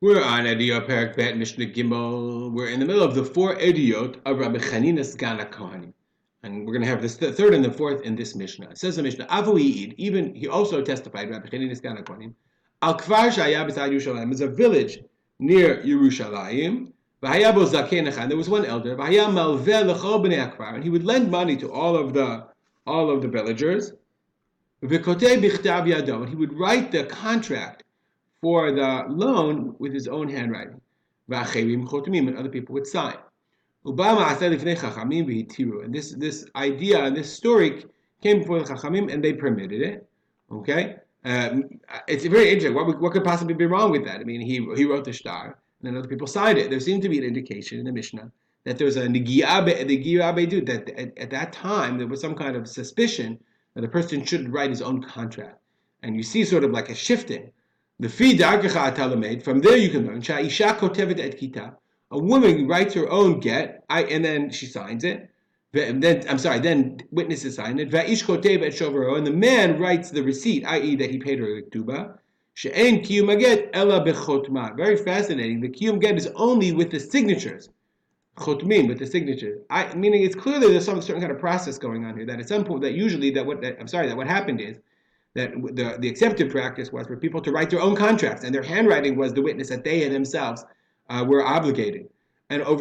We're on Eduyot Perak Bet Mishnah Gimel. We're in the middle of the 4 Eduyot of Rabbi Chanina's Gana Kohanim. And we're going to have this third and the fourth in this Mishnah. It says the Mishnah, Avu Yid, even he also testified, Rabbi Chanina's Gana Kohanim, Al Kfar Shaya B'Tzad Yerushalayim, is a village near Yerushalayim. V'haya bo zakeh echad, there was one elder, V'haya malveh l'chol b'nei hakfar, and he would lend money to all of the villagers. V'kotei b'chtav yado, and he would write the contract for the loan with his own handwriting. And other people would sign. And this idea and this story came before the Chachamim and they permitted it. Okay? It's very interesting. What could possibly be wrong with that? I mean, he wrote the shtar and then other people signed it. There seemed to be an indication in the Mishnah that there was a negiah be'edut, that at that time there was some kind of suspicion that a person should write his own contract. And you see sort of like a shifting. The from there you can learn. A woman writes her own get, and then she signs it. Then witnesses sign it. And the man writes the receipt, i.e., that he paid her a ktuba. Very fascinating. The kiyum get is only with the signatures. Chotmim, with the signatures. Meaning it's clearly there's some certain kind of process going on here. That at some point, that what happened is that the accepted practice was for people to write their own contracts, and their handwriting was the witness that they themselves were obligated, and other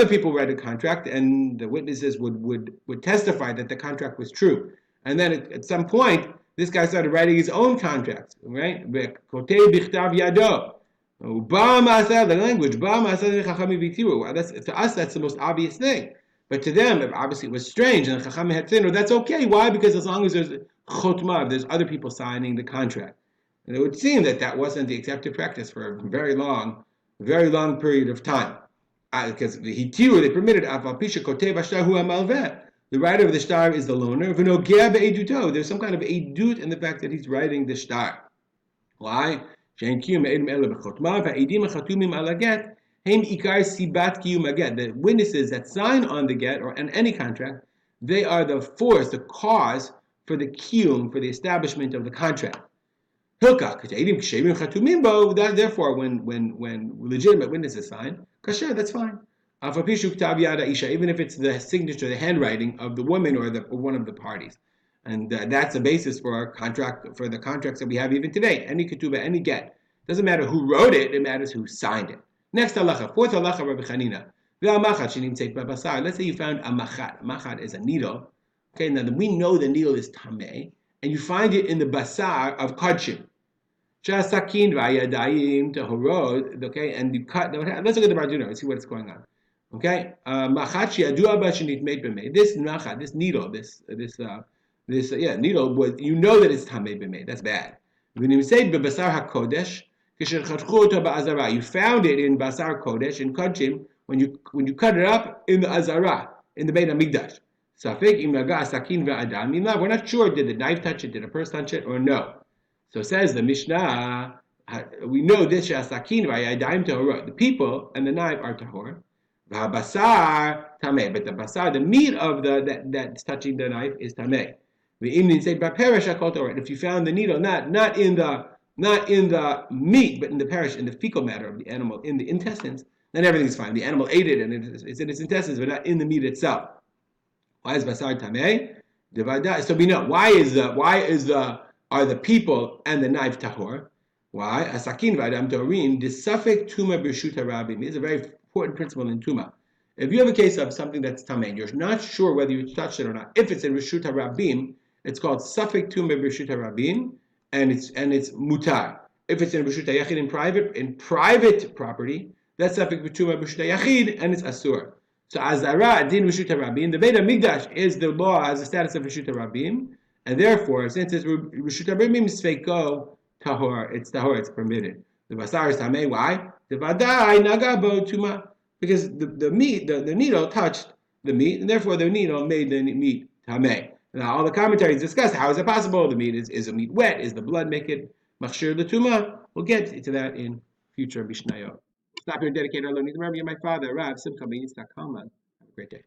people write a contract, and the witnesses would testify that the contract was true. And then at some point, this guy started writing his own contracts, right? The language, to us, that's the most obvious thing. But to them, obviously, it was strange, and the Chachamim had said, that's okay. Why? Because as long as there's chotma, there's other people signing the contract. And it would seem that wasn't the accepted practice for a very long period of time. Because the hitiru, they permitted, the writer of the shtar is the loaner. There's some kind of edut in the fact that he's writing the shtar. Why? The witnesses that sign on the get or on any contract, they are the force, the cause for the kiyum, for the establishment of the contract. Therefore, when legitimate witnesses sign, kasher, that's fine. Even if it's the signature, the handwriting of the woman or one of the parties. And that's the basis for our contract, for the contracts that we have even today. Any ketubah, any get. Doesn't matter who wrote it, it matters who signed it. Next halacha, fourth halacha, Rabbi Chanina. Let's say you found a machat. Machat is a needle. Okay, now we know the needle is tameh, and you find it in the basar of kodshim. Okay, and you cut. Let's look at the Barduno and see what's going on. Okay, this machat, this needle, this needle, you know that it's tameh b'mei. That's bad. When you say b'basar hakodesh, you found it in basar kodesh, in kodshim, when you cut it up in the azara, in the Beit HaMikdash. We're not sure, did the knife touch it, did a person touch it, or no. So says the Mishnah, we know this, the people and the knife are tahor. Basar tameh, but the basar, the meat of that's touching the knife is tameh. If you found the needle not in the meat, but in the perish, in the fecal matter of the animal, in the intestines, then everything's fine. The animal ate it and it's in its intestines, but not in the meat itself. Why is basar tameh? So we know are the people and the knife tahor? Why? Asakin v'adam torin disafek tuma b'rshut harabim is a very important principle in tuma. If you have a case of something that's tameh, you're not sure whether you touched it or not. If it's in reshut harabim, it's called safek tuma b'rshut harabim, and it's mutar. If it's in reshut hayachid, in private property, that's safek tuma b'rshut hayachid, and it's asur. So azara din reshut harabim, the Beit HaMikdash is the law as the status of reshut harabim. And therefore, since it's Reshut HaRabim Sveiko Tahor, it's permitted. The Basar is Tameh, why? The Vadai Nagabo Tuma. Because the meat, the needle touched the meat, and therefore the needle made the meat Tameh. Now, all the commentaries discuss how is it possible? The meat is the meat wet? Is the blood make it Machshir L'Tuma? We'll get to that in future Mishnayot. Stop here and dedicate our learning to remember my father, Rav Simcha Ben Yitzchak Kalman. Have a great day.